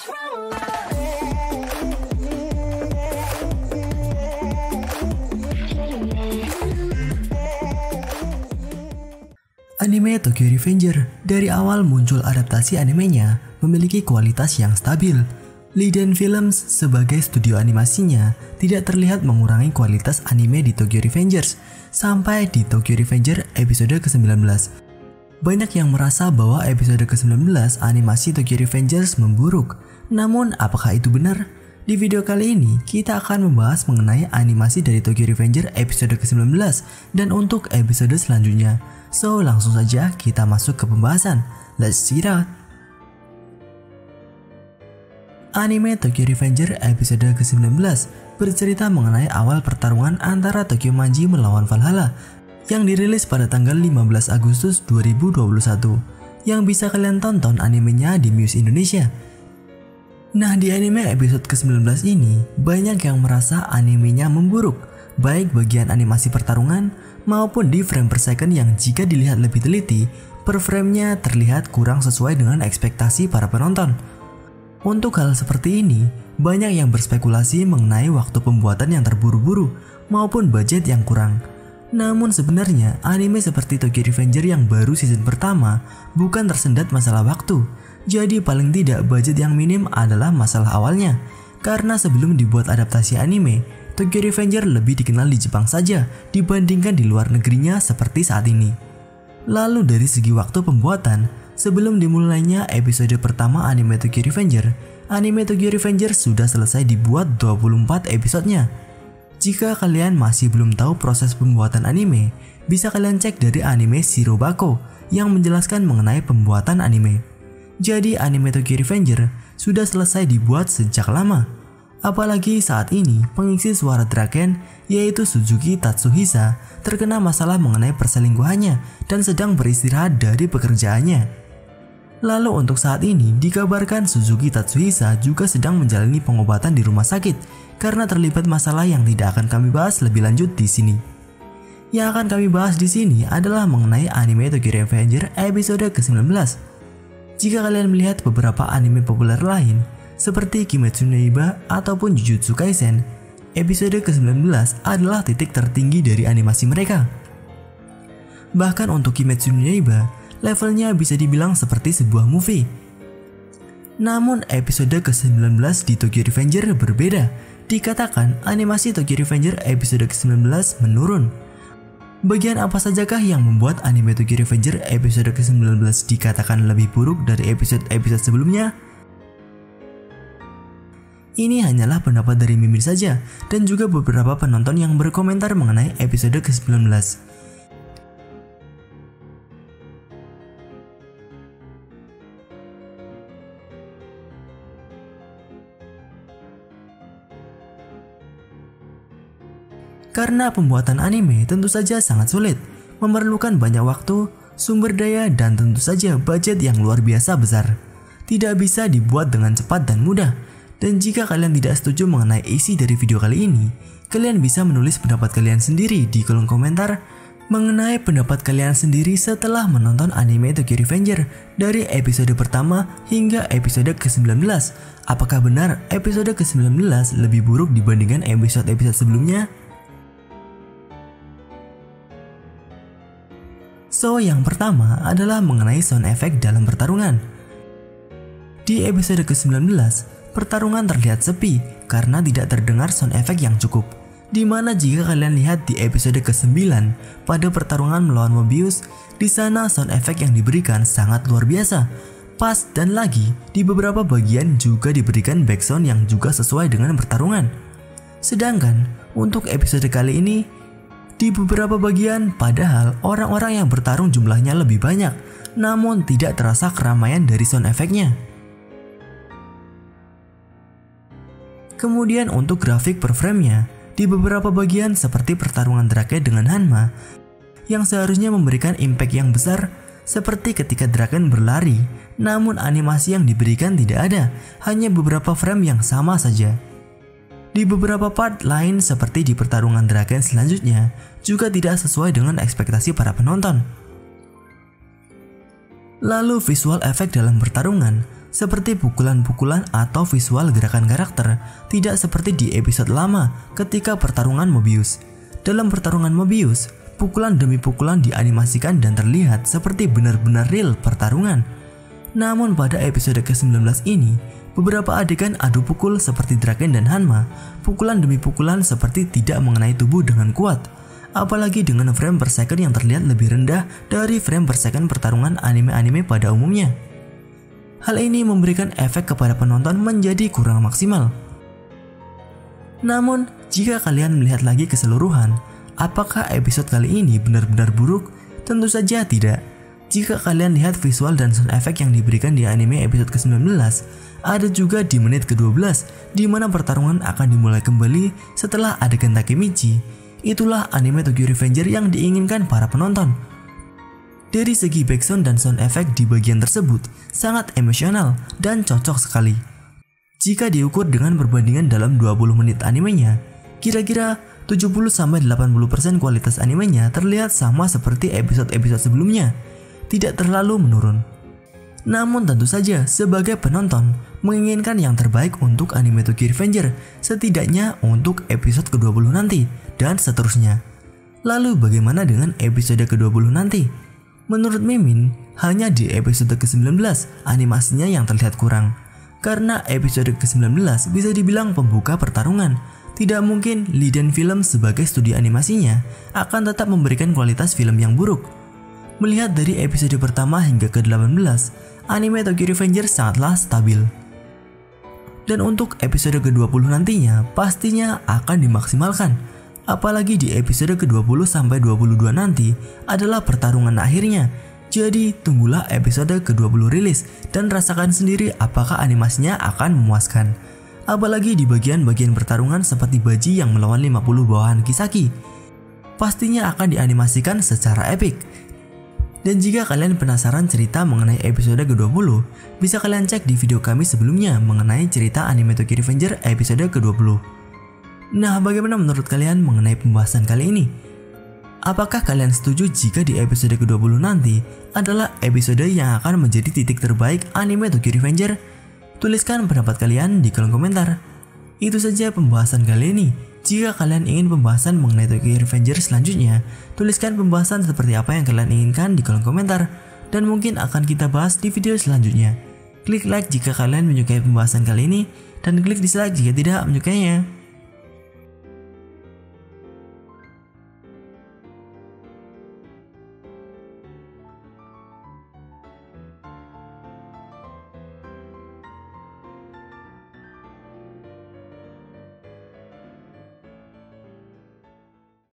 Anime Tokyo Revenger dari awal muncul adaptasi animenya memiliki kualitas yang stabil. Liden Films sebagai studio animasinya tidak terlihat mengurangi kualitas anime di Tokyo Revengers sampai di Tokyo Revenger episode ke-19. Banyak yang merasa bahwa episode ke-19 animasi Tokyo Revengers memburuk. Namun apakah itu benar? Di video kali ini kita akan membahas mengenai animasi dari Tokyo Revenger episode ke-19 dan untuk episode selanjutnya. So langsung saja kita masuk ke pembahasan. Let's see it out. Anime Tokyo Revenger episode ke-19 bercerita mengenai awal pertarungan antara Tokyo Manji melawan Valhalla yang dirilis pada tanggal 15 Agustus 2021 yang bisa kalian tonton animenya di Muse Indonesia. Nah, di anime episode ke-19 ini banyak yang merasa animenya memburuk, baik bagian animasi pertarungan maupun di frame per second yang jika dilihat lebih teliti, per framenya terlihat kurang sesuai dengan ekspektasi para penonton. Untuk hal seperti ini, banyak yang berspekulasi mengenai waktu pembuatan yang terburu-buru maupun budget yang kurang. Namun sebenarnya anime seperti Tokyo Revenger yang baru season pertama bukan tersendat masalah waktu. Jadi paling tidak budget yang minim adalah masalah awalnya. Karena sebelum dibuat adaptasi anime, Tokyo Revenger lebih dikenal di Jepang saja dibandingkan di luar negerinya seperti saat ini. Lalu dari segi waktu pembuatan, sebelum dimulainya episode pertama anime Tokyo Revenger, anime Tokyo Revenger sudah selesai dibuat 24 episodenya. Jika kalian masih belum tahu proses pembuatan anime, bisa kalian cek dari anime Shirobako yang menjelaskan mengenai pembuatan anime. Jadi anime Tokyo Revenger sudah selesai dibuat sejak lama. Apalagi saat ini pengisi suara Draken yaitu Suzuki Tatsuhisa terkena masalah mengenai perselingkuhannya dan sedang beristirahat dari pekerjaannya. Lalu untuk saat ini dikabarkan Suzuki Tatsuhisa juga sedang menjalani pengobatan di rumah sakit karena terlibat masalah yang tidak akan kami bahas lebih lanjut di sini. Yang akan kami bahas di sini adalah mengenai anime Tokyo Revenger episode ke-19. Jika kalian melihat beberapa anime populer lain seperti Kimetsu no Yaiba ataupun Jujutsu Kaisen, episode ke-19 adalah titik tertinggi dari animasi mereka. Bahkan untuk Kimetsu no Yaiba, levelnya bisa dibilang seperti sebuah movie. Namun episode ke-19 di Tokyo Revenger berbeda. Dikatakan animasi Tokyo Revenger episode ke-19 menurun. Bagian apa sajakah yang membuat anime Tokyo Revenger episode ke-19 dikatakan lebih buruk dari episode-episode sebelumnya? Ini hanyalah pendapat dari Mimin saja dan juga beberapa penonton yang berkomentar mengenai episode ke-19. Karena pembuatan anime tentu saja sangat sulit, memerlukan banyak waktu, sumber daya, dan tentu saja budget yang luar biasa besar. Tidak bisa dibuat dengan cepat dan mudah. Dan jika kalian tidak setuju mengenai isi dari video kali ini, kalian bisa menulis pendapat kalian sendiri di kolom komentar mengenai pendapat kalian sendiri setelah menonton anime Tokyo Revenger dari episode pertama hingga episode ke-19. Apakah benar episode ke-19 lebih buruk dibandingkan episode-episode sebelumnya? So, yang pertama adalah mengenai sound effect dalam pertarungan. Di episode ke-19, pertarungan terlihat sepi karena tidak terdengar sound effect yang cukup. Dimana jika kalian lihat di episode ke-9 pada pertarungan melawan Mobius, di sana sound effect yang diberikan sangat luar biasa. Pas dan lagi di beberapa bagian juga diberikan backsound yang juga sesuai dengan pertarungan. Sedangkan untuk episode kali ini, di beberapa bagian padahal orang-orang yang bertarung jumlahnya lebih banyak, namun tidak terasa keramaian dari sound effect-nya. Kemudian untuk grafik per frame-nya, di beberapa bagian seperti pertarungan Drake dengan Hanma, yang seharusnya memberikan impact yang besar, seperti ketika Draken berlari, namun animasi yang diberikan tidak ada, hanya beberapa frame yang sama saja. Di beberapa part lain seperti di pertarungan Draken selanjutnya, juga tidak sesuai dengan ekspektasi para penonton. Lalu visual effect dalam pertarungan, seperti pukulan-pukulan atau visual gerakan karakter, tidak seperti di episode lama ketika pertarungan Mobius. Dalam pertarungan Mobius, pukulan demi pukulan dianimasikan dan terlihat seperti benar-benar real pertarungan. Namun pada episode ke-19 ini, beberapa adegan adu pukul seperti Draken dan Hanma, pukulan demi pukulan seperti tidak mengenai tubuh dengan kuat, apalagi dengan frame per second yang terlihat lebih rendah dari frame per second pertarungan anime-anime pada umumnya. Hal ini memberikan efek kepada penonton menjadi kurang maksimal. Namun, jika kalian melihat lagi keseluruhan, apakah episode kali ini benar-benar buruk? Tentu saja tidak. Jika kalian lihat visual dan sound effect yang diberikan di anime episode ke-19, ada juga di menit ke-12 di mana pertarungan akan dimulai kembali setelah adegan Takemichi. Itulah anime Tokyo Revenger yang diinginkan para penonton. Dari segi background dan sound effect di bagian tersebut sangat emosional dan cocok sekali. Jika diukur dengan perbandingan dalam 20 menit animenya, kira-kira 70-80% kualitas animenya terlihat sama seperti episode-episode sebelumnya, tidak terlalu menurun. Namun tentu saja sebagai penonton menginginkan yang terbaik untuk anime Tokyo Revenger, setidaknya untuk episode ke-20 nanti dan seterusnya. Lalu bagaimana dengan episode ke-20 nanti? Menurut Mimin, hanya di episode ke-19 animasinya yang terlihat kurang. Karena episode ke-19 bisa dibilang pembuka pertarungan. Tidak mungkin Liden Film sebagai studio animasinya akan tetap memberikan kualitas film yang buruk. Melihat dari episode pertama hingga ke-18, anime Tokyo Revenger sangatlah stabil. Dan untuk episode ke-20 nantinya pastinya akan dimaksimalkan. Apalagi di episode ke-20 sampai 22 nanti adalah pertarungan akhirnya. Jadi tunggulah episode ke-20 rilis dan rasakan sendiri apakah animasinya akan memuaskan. Apalagi di bagian-bagian pertarungan seperti Baji yang melawan 50 bawahan Kisaki. Pastinya akan dianimasikan secara epik. Dan jika kalian penasaran cerita mengenai episode ke-20, bisa kalian cek di video kami sebelumnya mengenai cerita anime Tokyo Revenger episode ke-20. Nah, bagaimana menurut kalian mengenai pembahasan kali ini? Apakah kalian setuju jika di episode ke-20 nanti adalah episode yang akan menjadi titik terbaik anime Tokyo Revenger? Tuliskan pendapat kalian di kolom komentar. Itu saja pembahasan kali ini. Jika kalian ingin pembahasan mengenai Tokyo Revenger selanjutnya, tuliskan pembahasan seperti apa yang kalian inginkan di kolom komentar, dan mungkin akan kita bahas di video selanjutnya. Klik like jika kalian menyukai pembahasan kali ini, dan klik dislike jika tidak menyukainya.